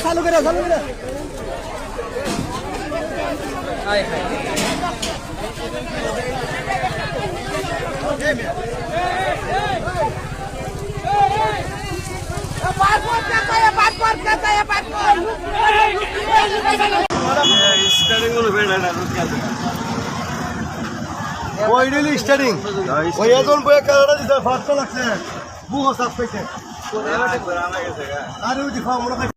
চালু করে স্টার্টিং ওই এখন বই কারাটা দিতে ফার্স্ট লাগছে বুক সাফ পাইছে আরে ওই দিফা আমরা